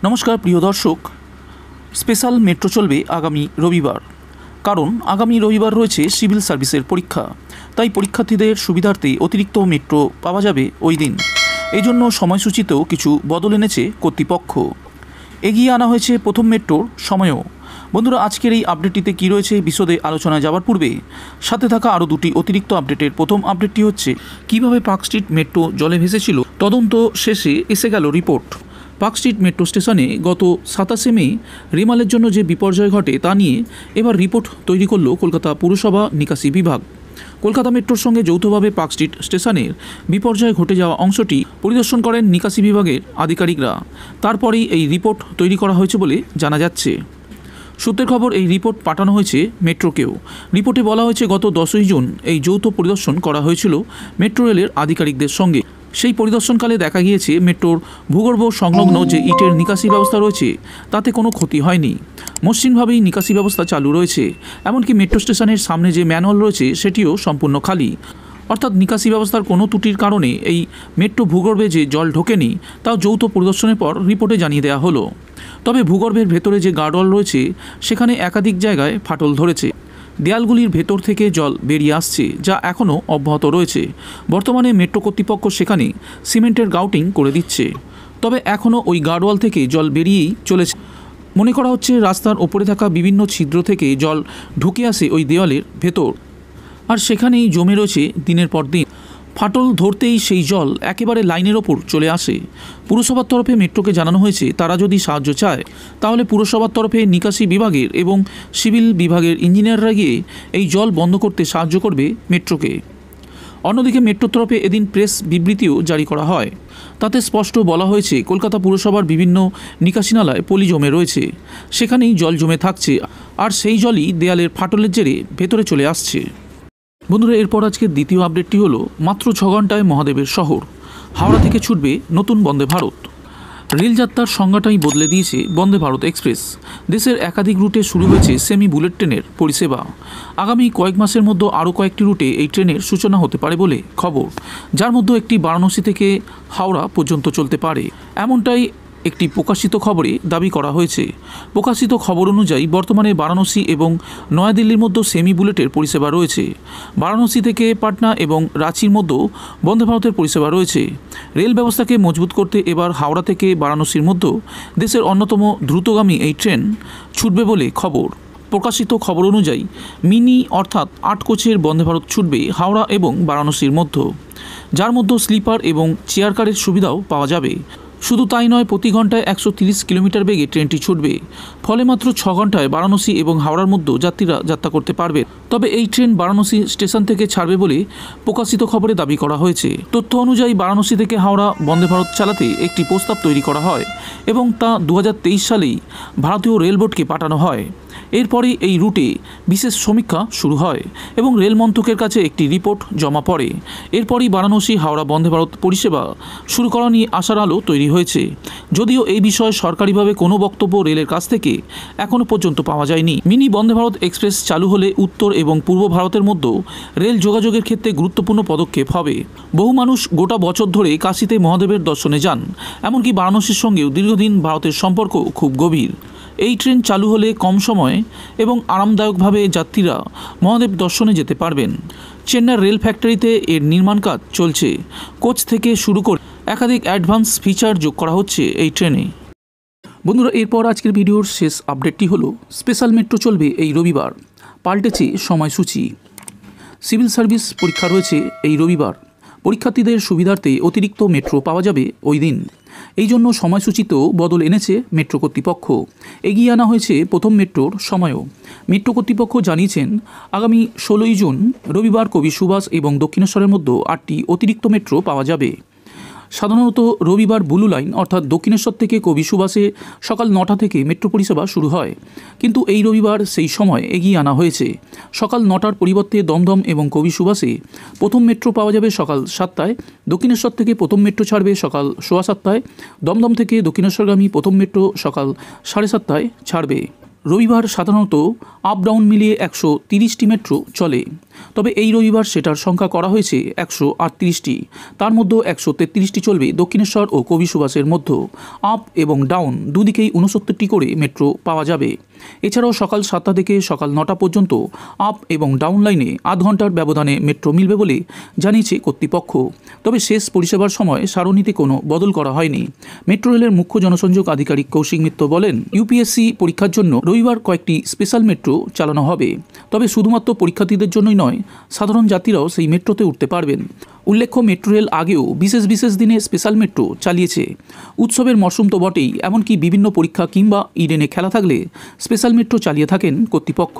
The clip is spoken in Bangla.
নমস্কার প্রিয় দর্শক, স্পেশাল মেট্রো চলবে আগামী রবিবার। কারণ আগামী রবিবার রয়েছে সিভিল সার্ভিসের পরীক্ষা, তাই পরীক্ষার্থীদের সুবিধার্থে অতিরিক্ত মেট্রো পাওয়া যাবে ওই দিন। এই জন্য সময়সূচিতেও কিছু বদল এনেছে কর্তৃপক্ষ। এগিয়ে আনা হয়েছে প্রথম মেট্রোর সময়ও। বন্ধুরা, আজকের এই আপডেটটিতে কী রয়েছে বিশদে আলোচনায় যাওয়ার পূর্বে সাথে থাকা আরও দুটি অতিরিক্ত আপডেটের প্রথম আপডেটটি হচ্ছে কিভাবে পার্ক স্ট্রিট মেট্রো জলে ভেসেছিল, তদন্ত শেষে এসে গেল রিপোর্ট। পার্ক স্ট্রিট মেট্রো স্টেশনে গত 27 মে রেমালের জন্য যে বিপর্যয় ঘটে তা নিয়ে এবার রিপোর্ট তৈরি করল কলকাতা পুরসভা নিকাশি বিভাগ। কলকাতা মেট্রোর সঙ্গে যৌথভাবে পার্ক স্ট্রিট স্টেশনের বিপর্যয় ঘটে যাওয়া অংশটি পরিদর্শন করেন নিকাশি বিভাগের আধিকারিকরা। তারপরেই এই রিপোর্ট তৈরি করা হয়েছে বলে জানা যাচ্ছে। সূত্রের খবর, এই রিপোর্ট পাঠানো হয়েছে মেট্রোকেও। রিপোর্টে বলা হয়েছে গত 10ই জুন এই যৌথ পরিদর্শন করা হয়েছিল মেট্রো রেলের আধিকারিকদের সঙ্গে। সেই পরিদর্শনকালে দেখা গিয়েছে মেট্রোর ভূগর্ভ সংলগ্ন যে ইটের নিকাশি ব্যবস্থা রয়েছে তাতে কোনো ক্ষতি হয়নি। মসৃণভাবেই নিকাশি ব্যবস্থা চালু রয়েছে। এমনকি মেট্রো স্টেশনের সামনে যে ম্যানহোল রয়েছে সেটিও সম্পূর্ণ খালি। অর্থাৎ নিকাশি ব্যবস্থার কোনো ত্রুটির কারণে এই মেট্রো ভূগর্ভে যে জল ঢোকেনি তাও যৌথ পরিদর্শনের পর রিপোর্টে জানিয়ে দেওয়া হলো। তবে ভূগর্ভের ভেতরে যে গার্ডওয়াল রয়েছে সেখানে একাধিক জায়গায় ফাটল ধরেছে। দেয়ালগুলির ভেতর থেকে জল বেরিয়ে আসছে, যা এখনও অব্যাহত রয়েছে। বর্তমানে মেট্রো কর্তৃপক্ষ সেখানে সিমেন্টের গাউটিং করে দিচ্ছে। তবে এখনও ওই গার্ডওয়াল থেকে জল বেরিয়েই চলেছে। মনে করা হচ্ছে রাস্তার ওপরে থাকা বিভিন্ন ছিদ্র থেকে জল ঢুকে আসে ওই দেওয়ালের ভেতর, আর সেখানেই জমে রয়েছে দিনের পর দিন। ফাটল ধরতেই সেই জল একেবারে লাইনের ওপর চলে আসে। পুরসভার তরফে মেট্রোকে জানানো হয়েছে তারা যদি সাহায্য চায় তাহলে পুরসভার তরফে নিকাশি বিভাগের এবং সিভিল বিভাগের ইঞ্জিনিয়াররা গিয়ে এই জল বন্ধ করতে সাহায্য করবে মেট্রোকে। অন্যদিকে মেট্রোর তরফে এদিন প্রেস বিবৃতিও জারি করা হয়। তাতে স্পষ্ট বলা হয়েছে কলকাতা পুরসভার বিভিন্ন নিকাশি নালায় পলি জমে রয়েছে, সেখানেই জল জমে থাকছে, আর সেই জলই দেয়ালের ফাটলের জেরে ভেতরে চলে আসছে। বন্ধুরা, এরপর আজকের দ্বিতীয় আপডেটটি হলো মাত্র 6 ঘন্টায় মহাদেবের শহর। হাওড়া থেকে ছুটবে নতুন বন্দে ভারত। রেলযাত্রার সংজ্ঞাটাই বদলে দিয়েছে বন্দে ভারত এক্সপ্রেস। দেশের একাধিক রুটে শুরু হয়েছে সেমি বুলেট ট্রেনের পরিষেবা। আগামী কয়েক মাসের মধ্যে আরও কয়েকটি রুটে এই ট্রেনের সূচনা হতে পারে বলে খবর, যার মধ্যে একটি বারাণসী থেকে হাওড়া পর্যন্ত চলতে পারে, এমনটাই একটি প্রকাশিত খবরে দাবি করা হয়েছে। প্রকাশিত খবর অনুযায়ী বর্তমানে বারাণসী এবং নয়াদিল্লির মধ্যে সেমি বুলেটের পরিষেবা রয়েছে। বারাণসী থেকে পাটনা এবং রাঁচির মধ্যেও বন্দে ভারতের পরিষেবা রয়েছে। রেল ব্যবস্থাকে মজবুত করতে এবার হাওড়া থেকে বারাণসীর মধ্যে দেশের অন্যতম দ্রুতগামী এই ট্রেন ছুটবে বলে খবর। প্রকাশিত খবর অনুযায়ী মিনি অর্থাৎ 8 কোচের বন্দে ভারত ছুটবে হাওড়া এবং বারাণসীর মধ্যে, যার মধ্যে স্লিপার এবং চেয়ার কারের সুবিধাও পাওয়া যাবে। শুধু তাই নয়, প্রতি ঘন্টায় 130 কিলোমিটার বেগে ট্রেনটি ছুটবে। ফলে মাত্র 6 ঘন্টায় বারাণসী এবং হাওড়ার মধ্যে যাত্রীরা যাত্রা করতে পারবে। তবে এই ট্রেন বারাণসী স্টেশন থেকে ছাড়বে বলে প্রকাশিত খবরে দাবি করা হয়েছে। তথ্য অনুযায়ী বারাণসী থেকে হাওড়া বন্দে ভারত চালাতে একটি প্রস্তাব তৈরি করা হয় এবং তা 2023 সালেই ভারতীয় রেল বোর্ডকে পাঠানো হয়। এরপরে এই রুটে বিশেষ সমীক্ষা শুরু হয় এবং রেল মন্ত্রকের কাছে একটি রিপোর্ট জমা পড়ে। এরপরই বারাণসী হাওড়া বন্দে ভারত পরিষেবা শুরু করা নিয়ে আশার আলো তৈরি হয়েছে। যদিও এই বিষয়ে সরকারিভাবে কোনো বক্তব্য রেলের কাছ থেকে এখনও পর্যন্ত পাওয়া যায়নি। মিনি বন্দে ভারত এক্সপ্রেস চালু হলে উত্তর এবং পূর্ব ভারতের মধ্যে রেল যোগাযোগের ক্ষেত্রে গুরুত্বপূর্ণ পদক্ষেপ হবে। বহু মানুষ গোটা বছর ধরে কাশীতে মহাদেবের দর্শনে যান, এমনকি বারাণসীর সঙ্গেও দীর্ঘদিন ভারতের সম্পর্ক খুব গভীর। এই ট্রেন চালু হলে কম সময়ে এবং আরামদায়কভাবে যাত্রীরা মহাদেব দর্শনে যেতে পারবেন। চেন্নাই রেল ফ্যাক্টরিতে এর নির্মাণ কাজ চলছে। কোচ থেকে শুরু করে একাধিক অ্যাডভান্স ফিচার যোগ করা হচ্ছে এই ট্রেনে। বন্ধুরা, এরপর আজকের ভিডিওর শেষ আপডেটটি হলো স্পেশাল মেট্রো চলবে এই রবিবার। পাল্টেছে সময়সূচি। সিভিল সার্ভিস পরীক্ষা রয়েছে এই রবিবার। পরীক্ষার্থীদের সুবিধার্থে অতিরিক্ত মেট্রো পাওয়া যাবে ওই দিন। এই জন্য সময়সূচিতেও বদল এনেছে মেট্রো কর্তৃপক্ষ। এগিয়ে আনা হয়েছে প্রথম মেট্রোর সময়ও। মেট্রো কর্তৃপক্ষ জানিয়েছেন আগামী 16ই জুন রবিবার কবি সুভাষ এবং দক্ষিণেশ্বরের মধ্যে 8টি অতিরিক্ত মেট্রো পাওয়া যাবে। সাধারণত রবিবার ব্লু লাইন অর্থাৎ দক্ষিণেশ্বর থেকে কবি সুভাষে সকাল 9টা থেকে মেট্রো পরিষেবা শুরু হয়, কিন্তু এই রবিবার সেই সময় এগিয়ে আনা হয়েছে। সকাল 9টার পরিবর্তে দমদম এবং কবি সুভাষে প্রথম মেট্রো পাওয়া যাবে সকাল 7টায়। দক্ষিণেশ্বর থেকে প্রথম মেট্রো ছাড়বে সকাল 7:15টায়। দমদম থেকে দক্ষিণেশ্বরগামী প্রথম মেট্রো সকাল 7:30টায় ছাড়বে। রবিবার সাধারণত আপ ডাউন মিলিয়ে 130টি মেট্রো চলে, তবে এই রবিবার সেটার সংখ্যা করা হয়েছে 138টি। তার মধ্যে 133টি চলবে দক্ষিণেশ্বর ও কবি সুভাষের মধ্যে। আপ এবং ডাউন দুদিকেই 69টি করে মেট্রো পাওয়া যাবে। এছাড়াও সকাল 7টা থেকে সকাল 9টা পর্যন্ত আপ এবং ডাউন লাইনে আধ ঘন্টার ব্যবধানে মেট্রো মিলবে বলে জানিয়েছে কর্তৃপক্ষ। তবে শেষ পরিষেবার সময় সারণীতে কোনো বদল করা হয়নি। মেট্রো রেলের মুখ্য জনসংযোগ আধিকারিক কৌশিক মিত্র বলেন, ইউপিএসসি পরীক্ষার জন্য রবিবার কয়েকটি স্পেশাল মেট্রো চালানো হবে। তবে শুধুমাত্র পরীক্ষার্থীদের জন্যই নয়, সাধারণ যাত্রীরাও সেই মেট্রোতে উঠতে পারবেন। উল্লেখ্য, মেট্রো রেল আগেও বিশেষ দিনে স্পেশাল মেট্রো চালিয়েছে। উৎসবের মরশুম তো বটেই, এমনকি বিভিন্ন পরীক্ষা কিংবা ইডেনে খেলা থাকলে স্পেশাল মেট্রো চালিয়ে থাকেন কর্তৃপক্ষ।